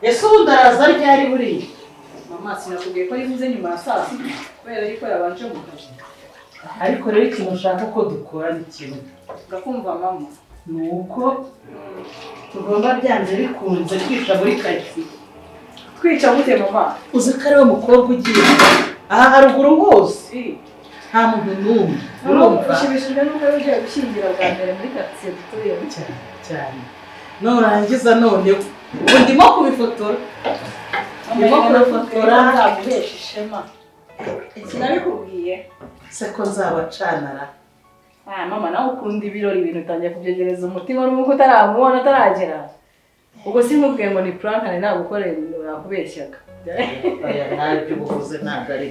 ese ubundi araza ryari buriya? Mama sinakubwiye ko rivuze nyuma ya saa sita kubera ariko yabanje mu kazi. Ariko rero ikintu ushaka ko dukora ni kimwe. Urakumva mama? Ni uko tugomba byanze bikunze kwica muri karitsiye. Kwica gute mama? Uzi ko ariwe mukobwa ugiye aha haruguru hose nta muntu n'umwe urumva. Ushimishijwe n'uko ugiye gushyingira bwa mbere muri karitsiye dutuyemo cyane. Nurangiza noneho ubu ndimo kubifotora. Ndimo kubifotora nzaguhesha ishema. Sinabikubwiye se ko nzabacanara. Mama nawe ukunda ibirori ibintu utangiye kubyegereza umutima n'uko utaramubona ataragera. Ubwo sinkubwiye ngo ni prank ntabwo ukoreye ibintu yakubeshyaga. Oya ntabyo ubuvuze ntabwo ari.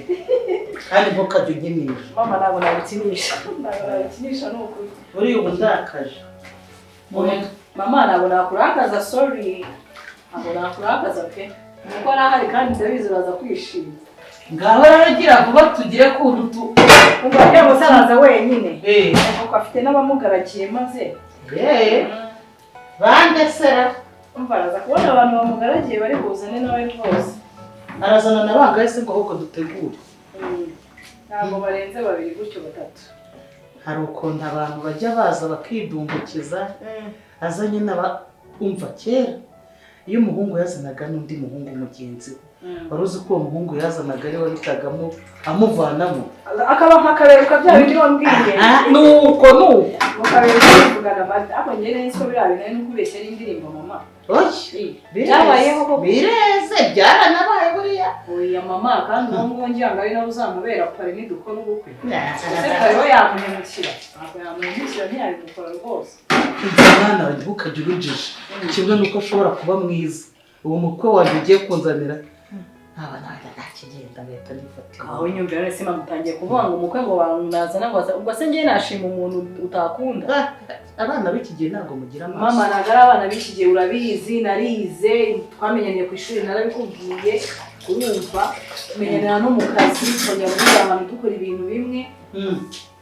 Kandi ntukajya unkinisha. Mama ntabwo nabikinisha. Ntabwo nabikinisha ni ukuri. Uriya ubu ndakaje. Mama ntabwo nakurakaza sorry. Ntabwo nakurakaza pe. Nuko arahari kandi ndabizi uraza kwishima. Ngaho raragira vuba tugire kuntu Umva njya musaraza wenyine. Nuko afite n'abamugaragiye maze. Bande sera. Umva araza kubona abantu bamugaragiye bari buzane nawe rwose. Arazana na bangahe se ngo ahubwo dutegure? Ntabwo barenze babiri gutyo batatu. Hari ukuntu abantu bajya baza bakidumbukiza azanye umva kera iyo umuhungu yazanaga n'undi muhungu mugenzi we wari uzi ko uwo muhungu yazanaga ari wahitagamo amuvanamo akaba nk'akaberuka bya bindi wambwiye. nuko mukaberuka bivugana amata ako njye nzi ko biriya bintu ari n'ukubeshya ari indirimbo mama. Byabayeho koko bireze byaranabaye buriya. Oya mama kandi uwo nguwo ngira ngo ari nawe uzamubera pari nidukora ubukwe. Ese kariho yamuhemukira ntabwo yamuhemukira ntiyabikora rwose. Mwana wanjye ntukajya urujije kimwe nuko ashobora kuba mwiza uwo mukwe wanjye ugiye kunzanira aba nawe ntakigenda leta nifatira. Aho nyumvira none sima mutangiye kuvuga ngo umukwe ngo banazana ngo ubwo se ngiye nashima umuntu utakunda. Abana b'iki gihe ntabwo mugira amaso. Mama ntabwo ari abana b'iki gihe urabizi narize twamenyaniye ku ishuri narabikubwiye urumva tumenyanira no mu kazi tukajya muri abantu dukora ibintu bimwe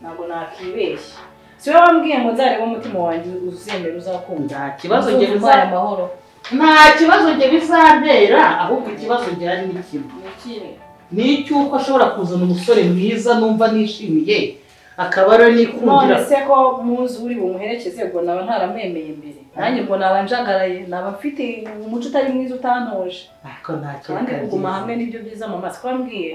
ntabwo nakibeshya. Siwe wambwiye ngo nzarebe umutima wanjye uzemera uzakunda. Nta kibazo nge bizaye amahoro. Nta kibazo nge bizantera ahubwo ikibazo nge ari n'ikimwe. Ni icyuko ashobora kuzana umusore mwiza numva nishimiye akaba ari nikundira. None se ko muzi uri bumuherekeze ubwo naba ntaramwemeye mbere. Nanjye ngo naba njagaraye naba mfite umuco utari mwiza utantoje. Ariko nta cyo kandi kuguma hamwe nibyo byiza mama siko wambwiye.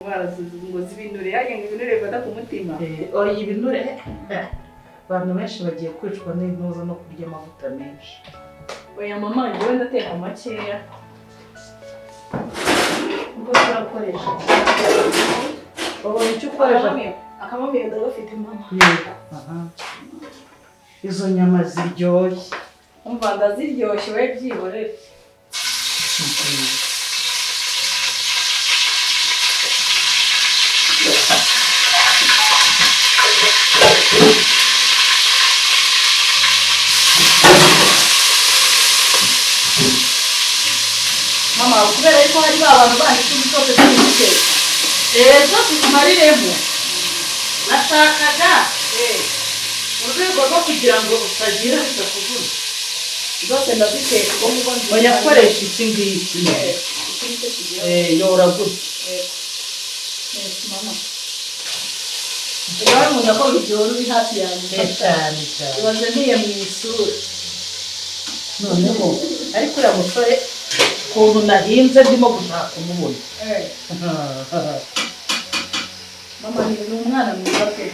ngo zibinure yaje ngo ibinure bifata ku mutima. Oya ibinure abantu benshi bagiye kwicwa n'intuza no kurya amavuta menshi. Oya mama njyewe ndateka makeya ubwo turakoresha babona icyo ukoresha akamamiyo ndagafite mama. Izo nyama ziryoshye umva ndaziryoshye we byihorere. Mama kubera yuko hari abantu banditse ibitoke by'ibiteke zose zimariremo nashakaga mu rwego rwo kugira ngo utagira bitakuvuna zose ndaziteka ubwo ngubwo oya koresha iki ngiki yora gutya mama ubaye umuntu akora igihoro uri hafi yanjye cyane cyane ibaze ntiye mu isura noneho ariko uriya musore ukuntu nahinze ndimo gushaka kumubona mama ni umwana mwiza pe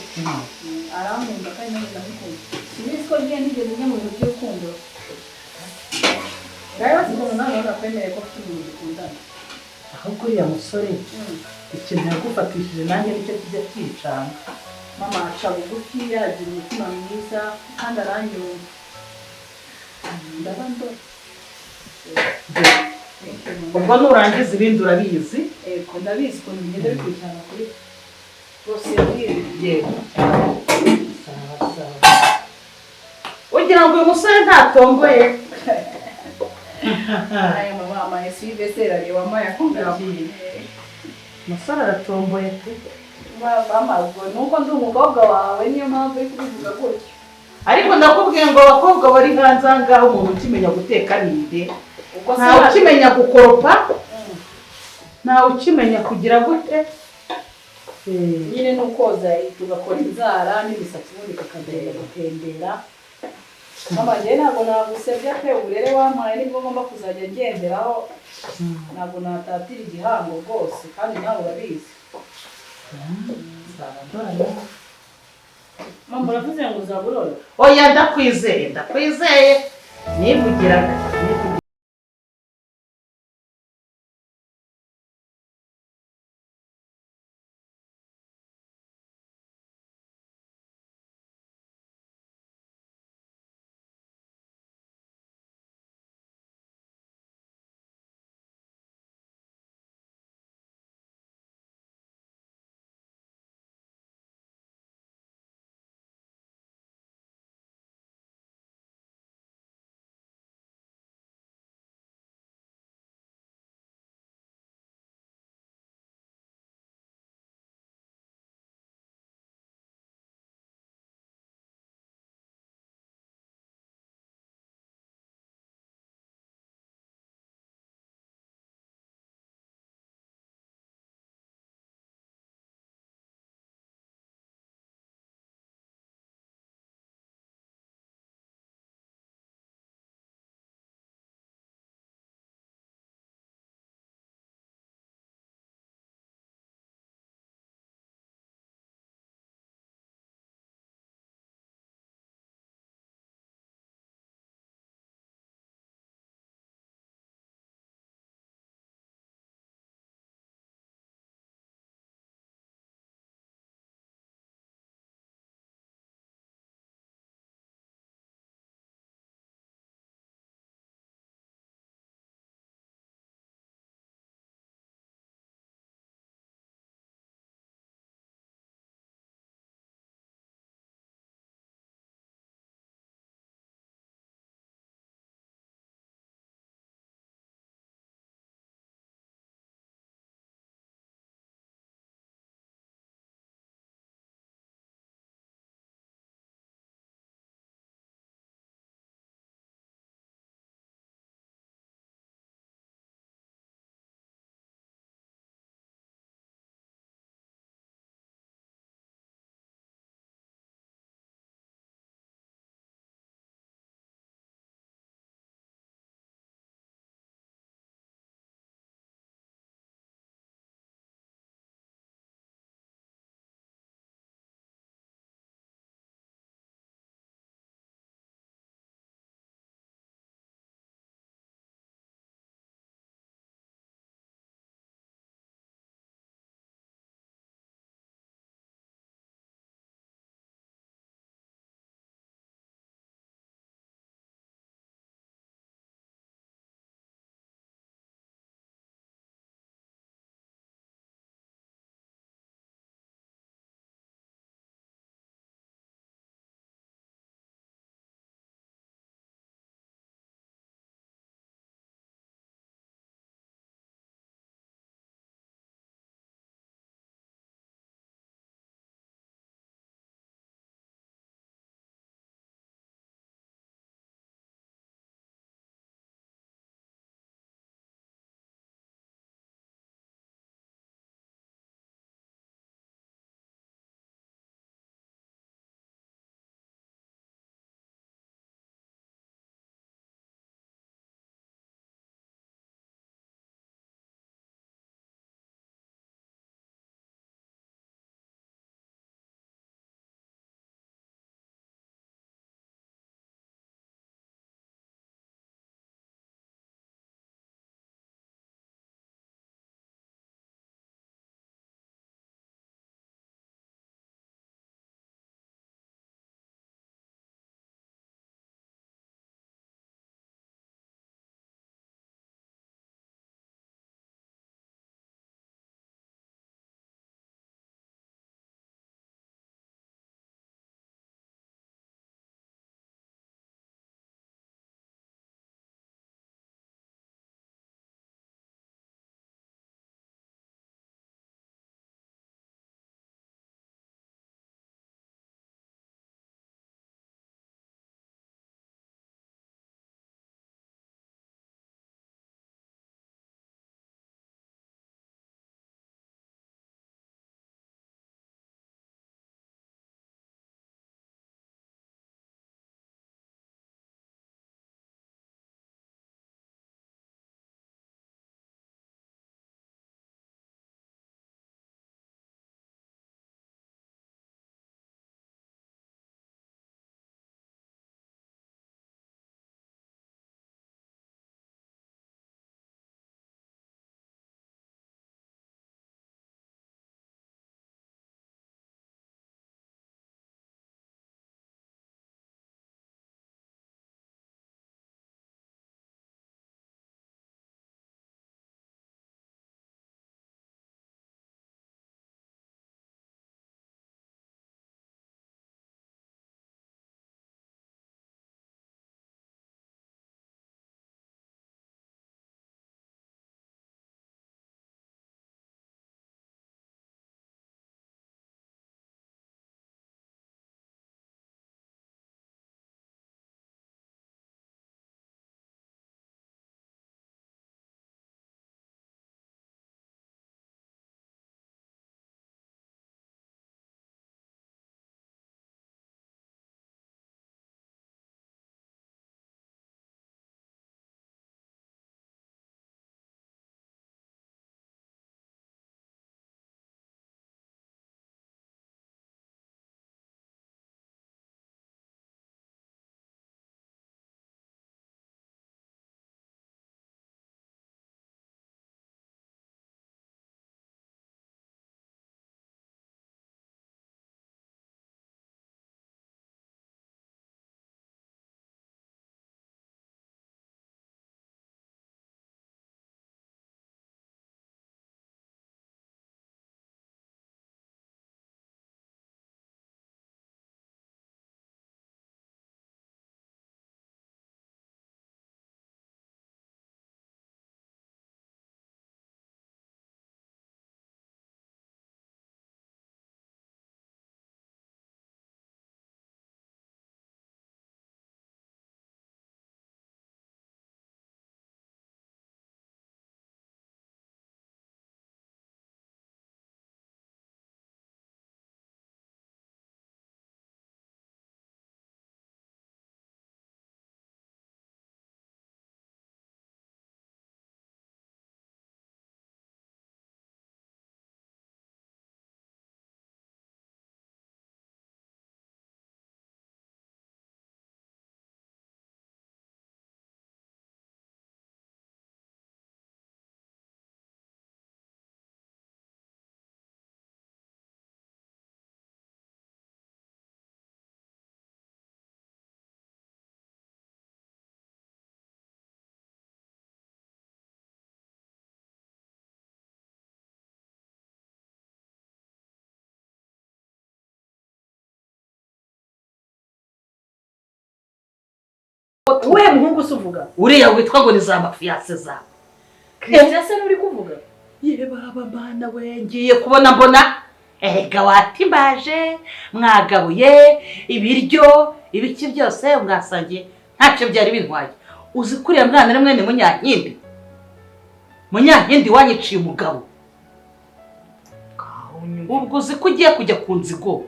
arankunda kandi nanjye ndamukunda sinzi ko ngiye nigeze njya mu bintu by'urukundo rero ukuntu nawe nakwemereye ko ufite umuntu dukundana ahubwo uriya musore ikintu yagufatishije nanjye nicyo kijya kwicanga. Mama aca bugufi yagira umutima mwiza kandi aranyumva ndabandora ubwo nurangiza ibindi urabizi ndabizi ukuntu bigenda bikurikirana kuri bose yabizi. ugira ngo uyu musore ntatomboye aya mama esi besera reba mama yakunda umusore aratomboye pe mama ubwo nuko ndi umukobwa wawe niyo mpamvu uri kubivuga gutyo ariko ndakubwiye ngo abakobwa bari hanze aha ngaha umuntu ukimenya guteka ninde ntawe ukimenya gukoropa ntawe ukimenya kugira gute nyine ni ukoza tugakora inzara n'imisatsi ubundi kakagenda gutembera. Mama njyewe ntabwo nagusebya pe uburere wampaye nibwo ngomba kuzajya ngenderaho ntabwo natatira igihango rwose kandi nawe urabizi. Mama uravuze ngo uzaburora? Oya ndakwizeye nivugiraga Uwe muhungu usuvuga uriya witwa ngo ni za mafiyase zawe. Christian se uri kuvuga Ye baba bana we ngiye kubona mbona ega watimbaje mwagabuye ibiryo ibiki byose mwasangiye ntacyo byari bintwaye. Uzi kuriya mwana rimwe ni Munyankindi wanyiciye umugabo. Ubwo uzi ko ugiye kujya ku nzigo.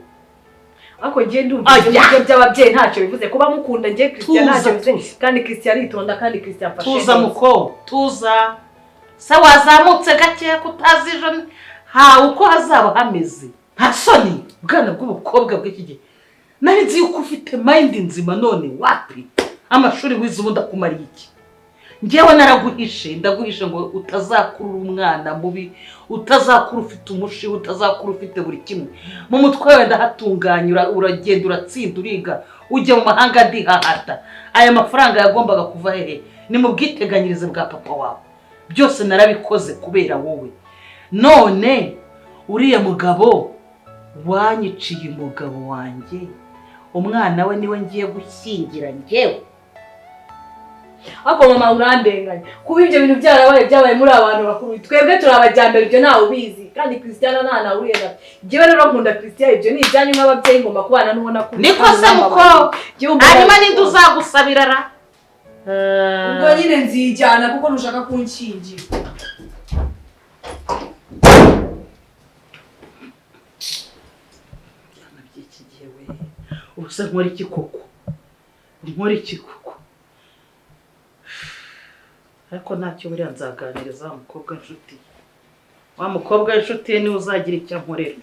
Ako ngiye ndumva ibyo by'ababyeyi ntacyo bivuze kuba mukunda ngiye Christian ntacyo bivuze kandi Christian aritonda kandi Christian fashe. Tuza muko tuza. Se wazamutse gake kutazi ejo ha uko hazaba hameze. Nta soni bwana bw'ubukobwa bw'iki gihe. Nari nzi yuko ufite mind nzima none wapi amashuri wize ubundi akumariye iki. Ngewe naraguhishe ndaguhishe ngo utazakurura umwana mubi, utazakura ufite umushi, utazakura ufite buri kimwe. Mu mutwe wawe ndahatunganya uragenda uratsinda uriga ujye mu mahanga ndihahata. Aya mafaranga yagombaga kuva hehe? Ni mu bwiteganyirize bwa papa wawe. Byose narabikoze kubera wowe. None uriya mugabo wanyiciye umugabo wanjye, umwana we niwe ngiye gushyingira ngewe. Ako mama urandenganya kuba ibyo bintu byabaye muri abantu bakuru. Twebwe turabajyambere ibyo ntawe ubizi kandi Christian nta uriye na jewe rero nkunda Christian ibyo ni ibyanyu nk'ababyeyi ngomba kubana n'ubona ko niko se muko arima n'indi uzagusabira ra. Ubwo nyine nzijyana kuko ntushaka kunshingira. Byana by'iki gihe we ubuse nkora iki koko? Nkora iki koko? Ariko ntacyo buriya nzaganiriza wa mukobwa inshuti. Wa mukobwa inshuti niwe uzagira icyo ankorera.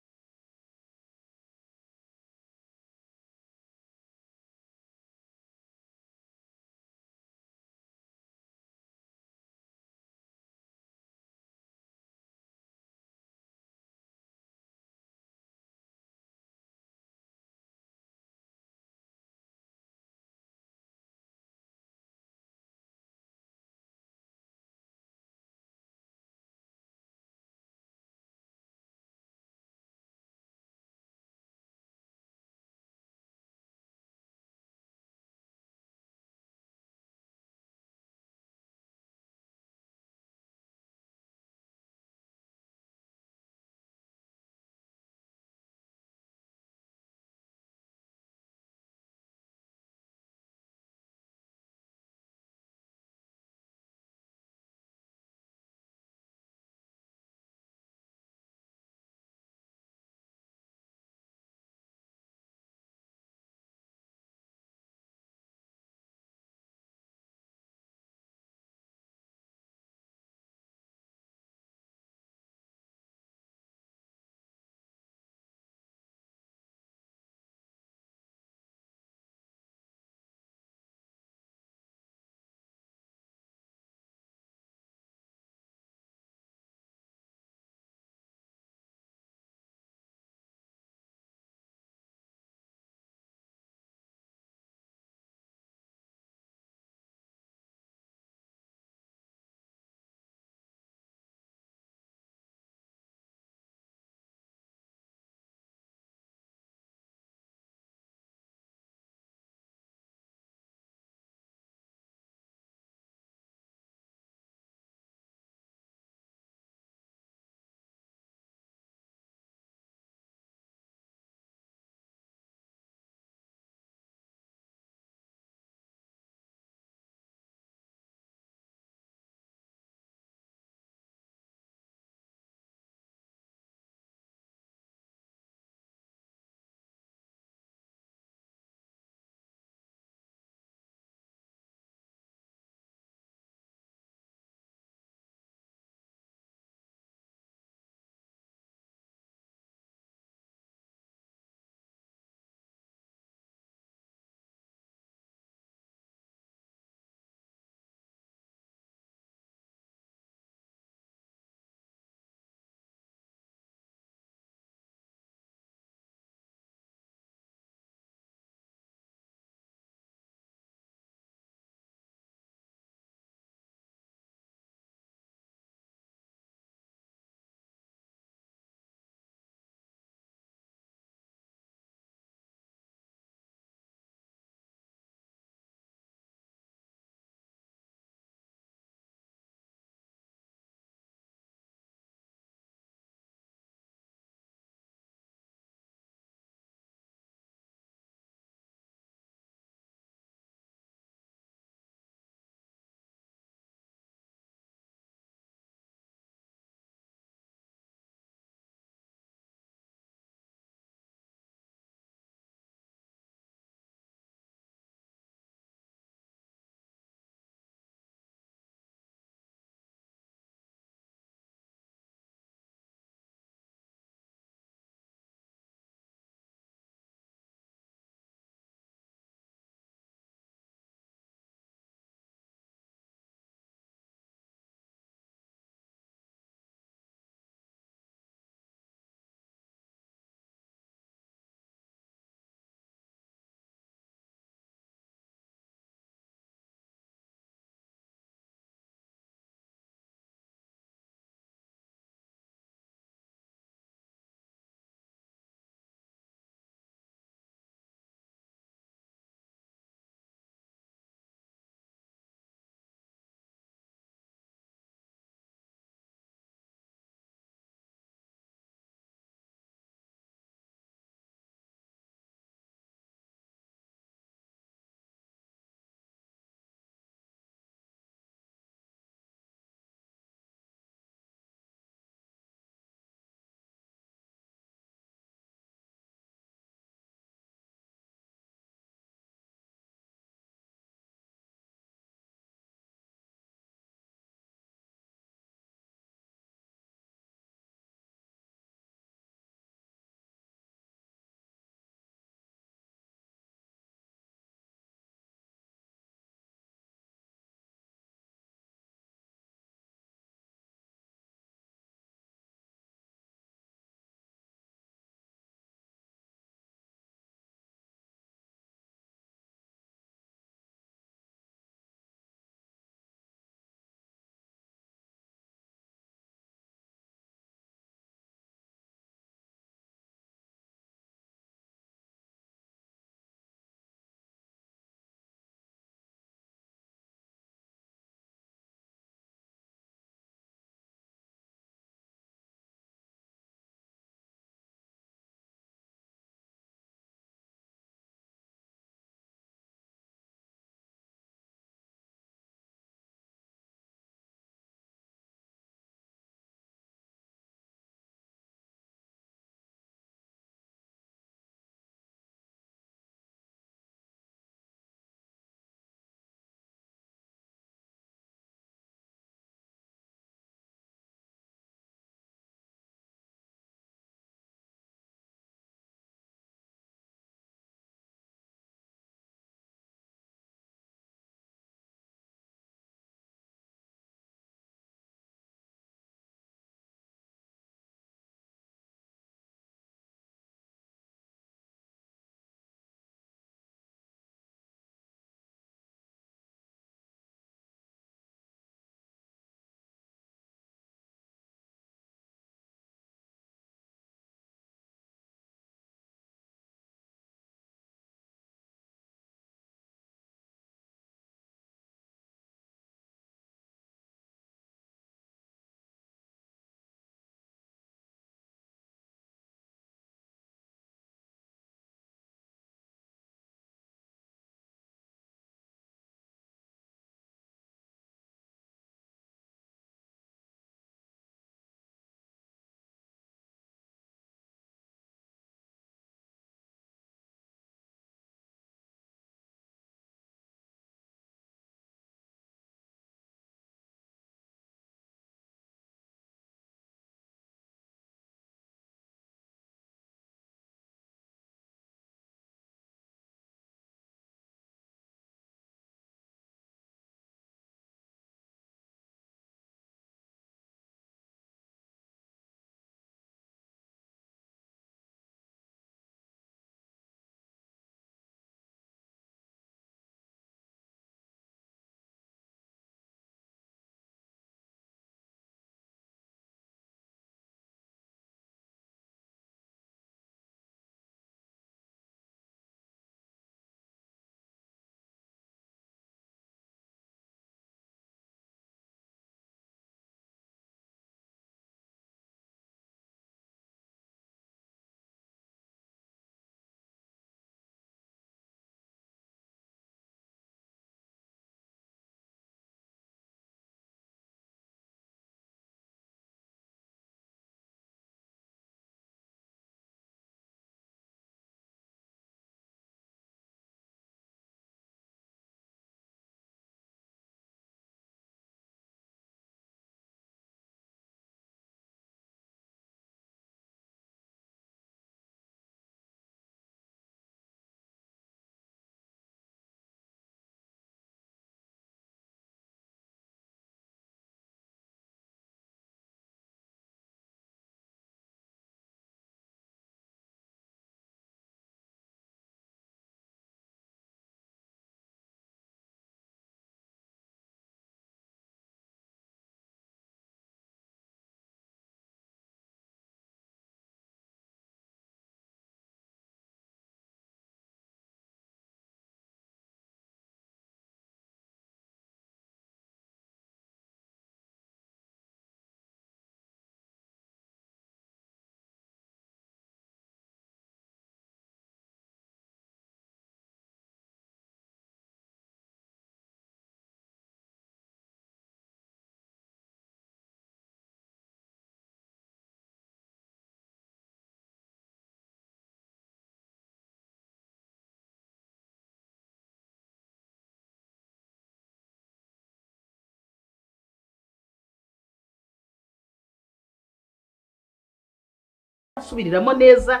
asubiriramo neza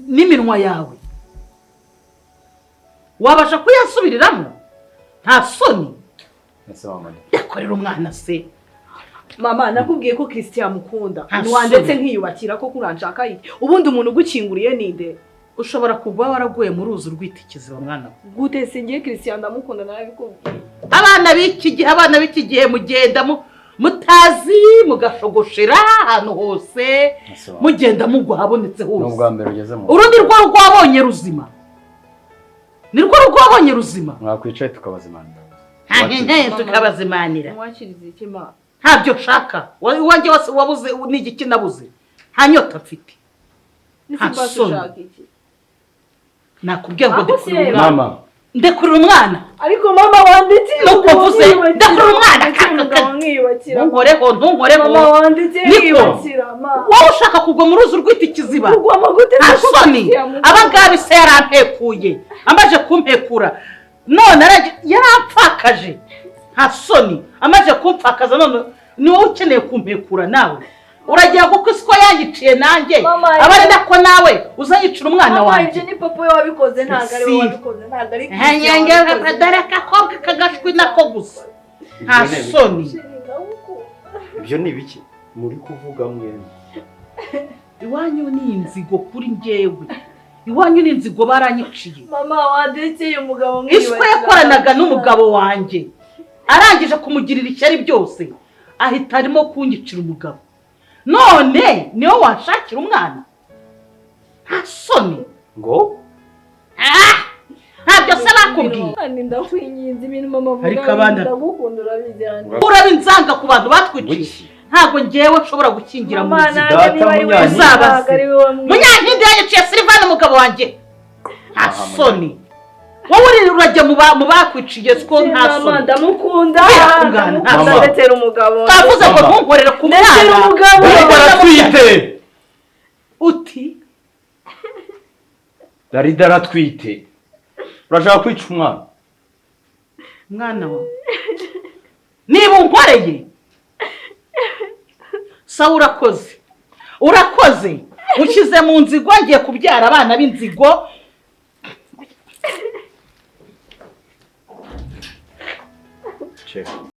n'iminwa yawe wabasha kuyasubiriramo nta soni yakorera umwana se. Mama nakubwiye ko Christian mukunda ntiwandetse nkiyubakira ko kuranshaka iki ubundi umuntu ugukinguriye ninde ushobora kuba waraguye mu ruzi rwitikiziba mwana gute singiye Christian ndamukunda narabikubwiye. abana b'iki gihe mugenda mutazi mugashogoshera ahantu hose mugenda mugwa habonetse hose n'ubwa mbere ugeze mu urundi rwo rwabonye ruzima nirwo rwabonye ruzima mwakwicaye tukabazimanira tukabazimanira mwakiriza iki ma ntabyo nshaka wanjye wose wabuze n'igiki nabuze nta nyota mfite nta soni nakubwiye ngo ndekurira umwana ndekurira umwana ariko mama wanditse nuko mvuze ndekurira umwana ntunkoreho mama wanditse yibakira ma wowe ushaka kugwa mu ruzi rw'itikiziba nta soni abangaba ise yarampekuye amaze kumpekura none yarampfakaje nta soni amaze kumpfakaza none ni wowe ukeneye kumpekura nawe uragira kuko isiko yanyiciye nanjye abari nako nawe uzanyicira umwana wanjye. Mama ni papa we wabikoze ntago ari wowe wabikoze ntago ari dore akakobwa kagashwi nako gusa nta soni. ibyo ni ibiki muri kuvuga mwene iwanyu ni inzigo kuri njyewe iwanyu ni inzigo baranyiciye. Mama wanditse umugabo nk'iyubakira isiko yakoranaga n'umugabo wanjye arangije kumugirira ishyari byose ahita arimo kunyicira umugabo none niyo washakira umwana nta soni ngo ntabyo se bakubwiye ndakwinginze ibintu mama avuga ndagukunda urabizi urabinzanga ku bantu batwiciye ntabwo ngewe nshobora gukingira mu nzira uzabaze munyankindi yanyiciye Silvana umugabo wanjye nta soni wowe urajya mu bakwiciye siko nta soni. Mama ndamukunda ndetera umugabo tavuze ngo ntunkorere ku mwana umugabo baratwite uti Darida aratwite urashaka kwica umwana wawe niba unkoreye sawa urakoze ushyize mu nzigo ngiye kubyara abana b'inzigo. Check.